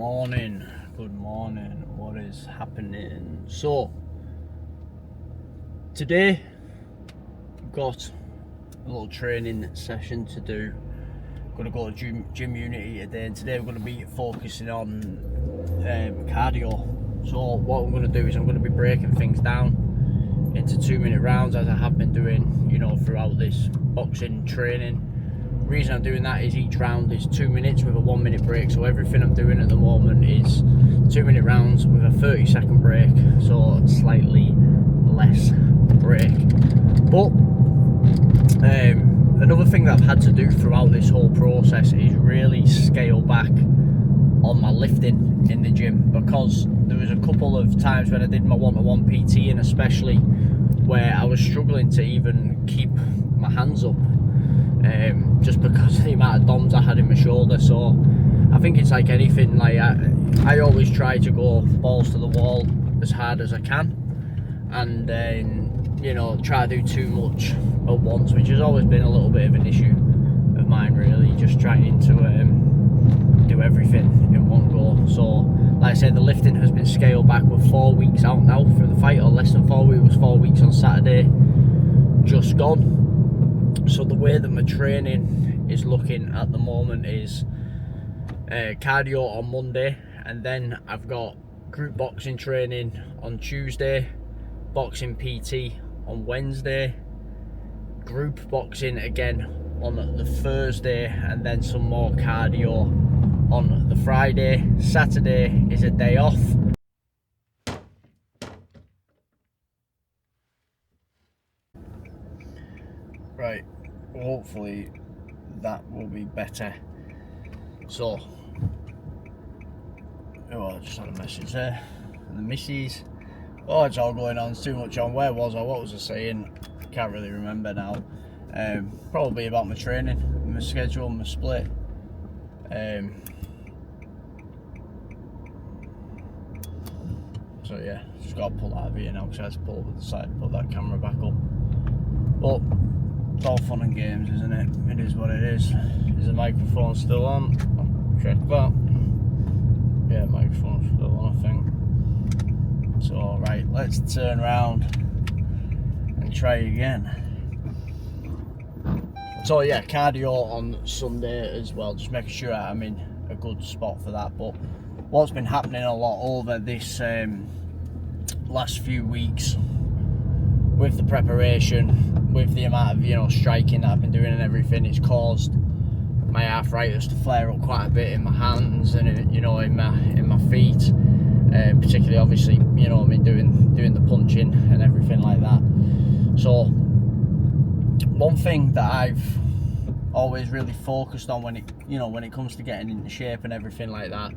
good morning, what is happening? So, today I've got a little training session to do. I'm going to go to gym Unity today, and today we're going to be focusing on cardio. So what I'm going to do is I'm going to be breaking things down into 2-minute rounds, as I have been doing, throughout this boxing training. The reason I'm doing that is each round is 2 minutes with a 1 minute break, so everything I'm doing at the moment is 2-minute rounds with a 30-second break, so slightly less break. But another thing that I've had to do throughout this whole process is really scale back on my lifting in the gym, because there was a couple of times when I did my one-to-one PT, and especially where I was struggling to even keep my hands up, just because of the amount of DOMs I had in my shoulder. So I think it's like anything, like I always try to go balls to the wall as hard as I can, and then try to do too much at once, which has always been a little bit of an issue of mine, really, just trying to do everything in one go. So like I said, the lifting has been scaled back. With 4 weeks out now for the fight, or less than 4 weeks. It was 4 weeks on Saturday just gone. So the way that my training is looking at the moment is cardio on Monday, and then I've got group boxing training on Tuesday, boxing PT on Wednesday, group boxing again on the Thursday, and then some more cardio on the Friday. Saturday is a day off. Right, hopefully that will be better. So, I just had a message there from the missus. Oh, it's all going on, it's too much on. Where was I? What was I saying? Can't really remember now. Probably about my training, my schedule, my split. So yeah, just got to pull out of here now, because I had to pull over the side and put that camera back up. But it's all fun and games, isn't it? It is what it is. Is the microphone still on? I'll check that. Yeah, microphone's still on, I think. So right, let's turn around and try again. So yeah, cardio on Sunday as well, just making sure I'm in a good spot for that. But what's been happening a lot over this last few weeks with the preparation, with the amount of striking that I've been doing and everything, it's caused my arthritis to flare up quite a bit in my hands and in my feet, particularly obviously I've been doing the punching and everything like that. So one thing that I've always really focused on when it comes to getting into shape and everything like that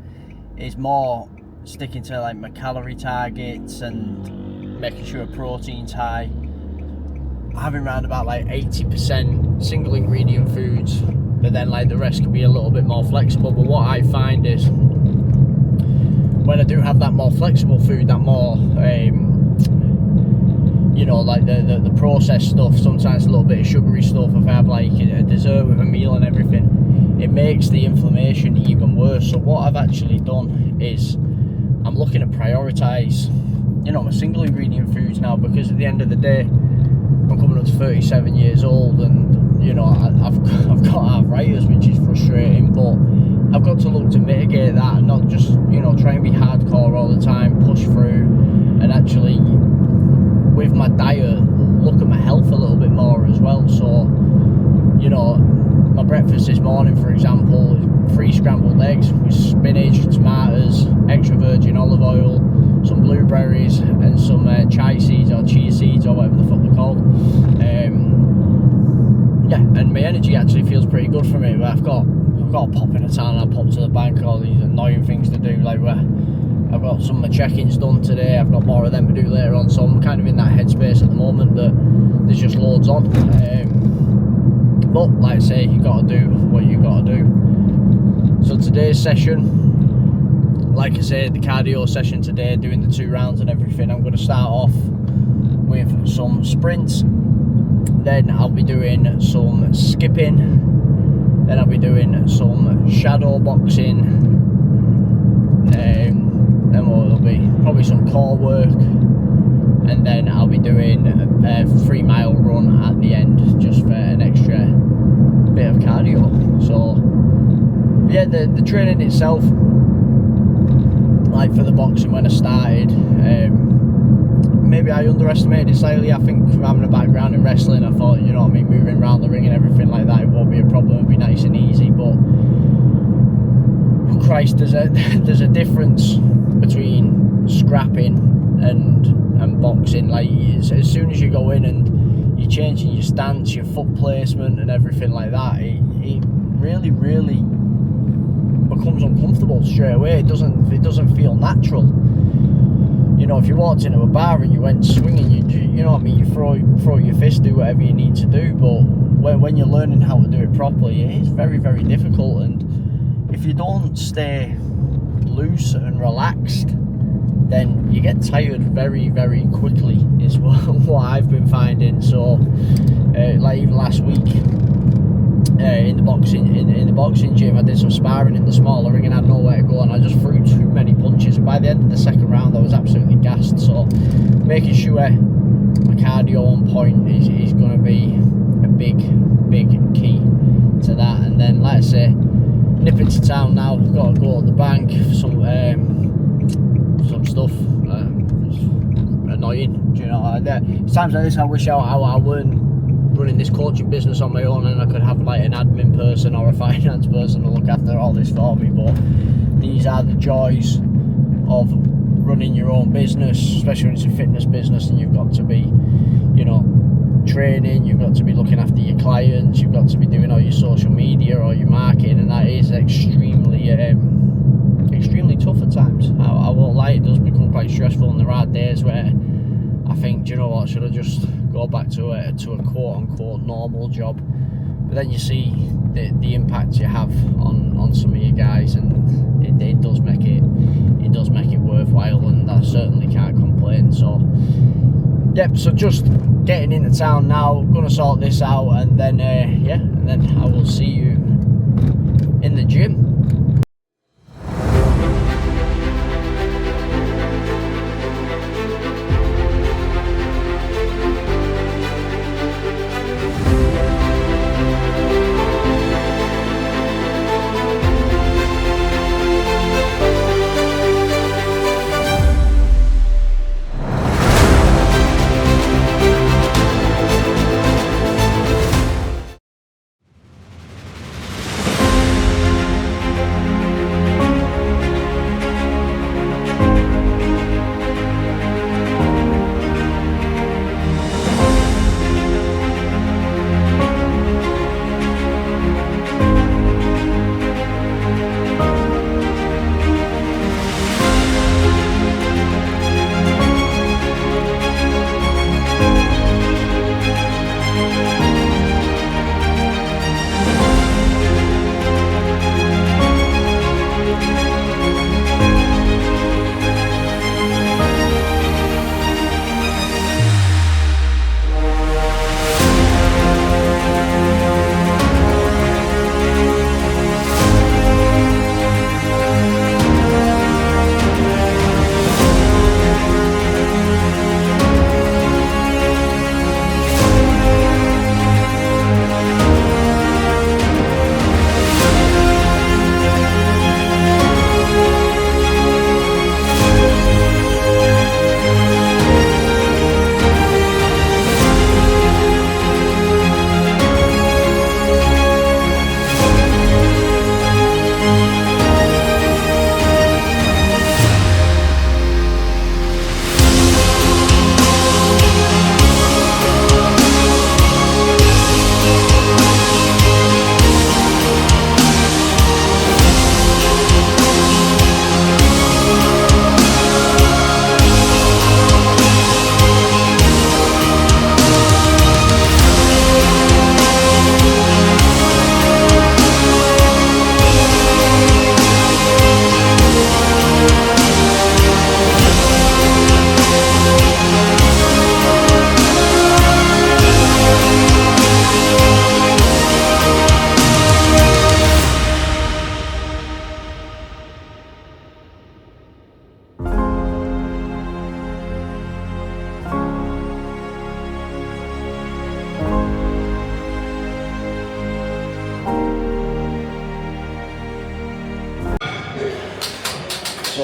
is more sticking to like my calorie targets and making sure protein's high, having around about like 80% single ingredient foods, but then like the rest can be a little bit more flexible. But what I find is when I do have that more flexible food, that more like the processed stuff, sometimes a little bit of sugary stuff, if I have like a dessert with a meal and everything, it makes the inflammation even worse. So what I've actually done is I'm looking to prioritise my single ingredient foods now, because at the end of the day I'm coming up to 37 years old, and I've got arthritis, which is frustrating, but I've got to look to mitigate that and not just try and be hardcore all the time, push through, and actually with my diet look at my health a little bit more as well. So my breakfast this morning, for example, is 3 scrambled eggs with spinach, tomatoes, extra virgin olive oil, some blueberries, and some chia seeds or whatever the fuck they're called. Yeah, and my energy actually feels pretty good for me. But I've got to pop in a town, I'll pop to the bank, all these annoying things to do, like where I've got some of my check-ins done today, I've got more of them to do later on, so I'm kind of in that headspace at the moment that there's just loads on. But like I say, you got to do what you got to do. So today's session, like I said, the cardio session today, doing the 2 rounds and everything, I'm going to start off with some sprints, then I'll be doing some skipping, then I'll be doing some shadow boxing, then there'll be probably some core work, and then I'll be doing a 3-mile run at the end just for an extra bit of cardio. So yeah, the training itself, like for the boxing when I started, maybe I underestimated it slightly. I think from having a background in wrestling, I thought, you know what I mean, moving around the ring and everything like that, it won't be a problem, it'll be nice and easy. But Christ, there's a difference between scrapping and boxing. Like as soon as you go in and you're changing your stance, your foot placement and everything like that, it really becomes uncomfortable straight away. It doesn't feel natural. You know, if you walked into a bar and you went swinging, you know what I mean, you throw your fist, do whatever you need to do, but when you're learning how to do it properly, it is very, very difficult. And if you don't stay loose and relaxed, then you get tired very, very quickly, is what I've been finding. So like even last week, in the boxing gym, I did some sparring in the smaller ring and I had nowhere to go, and I just threw too many punches, and by the end of the second round I was absolutely gassed. So making sure my cardio on point is going to be a big key to that. And then, like I say, nipping to town now. I've got to go to the bank for some stuff. It's annoying, do you know? Times like this I wish I weren't running this coaching business on my own and I could have like an admin person or a finance person to look after all this for me. But these are the joys of running your own business, especially when it's a fitness business and you've got to be, you know, training, you've got to be looking after your clients, you've got to be doing all your social media or your marketing, and that is extremely tough at times. I won't lie, it does become quite stressful, and there are days where I think, do you know what, should I just go back to a quote unquote normal job? But then you see the impact you have on some of you guys, and it does make it worthwhile, and I certainly can't complain. So yep, so just getting into town now, gonna sort this out, and then and then I will see you in the gym.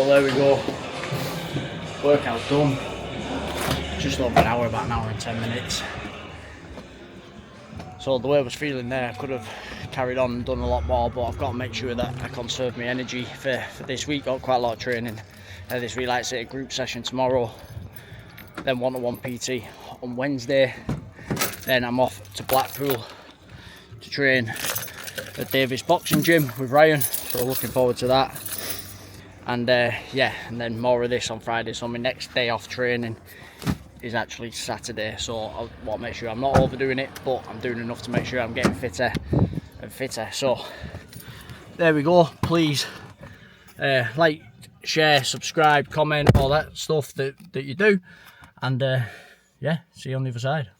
So there we go, workout done, just over an hour, about an hour and 10 minutes. So the way I was feeling there, I could have carried on and done a lot more, but I've got to make sure that I conserve my energy for this week. Got quite a lot of training, this Relax City group session tomorrow, then one-to-one PT on Wednesday, then I'm off to Blackpool to train at Davis Boxing Gym with Ryan, so looking forward to that. And yeah, and then more of this on Friday. So my next day off training is actually Saturday, so I want to make sure I'm not overdoing it, but I'm doing enough to make sure I'm getting fitter and fitter. So there we go. Please like, share, subscribe, comment, all that stuff that you do, and yeah, see you on the other side.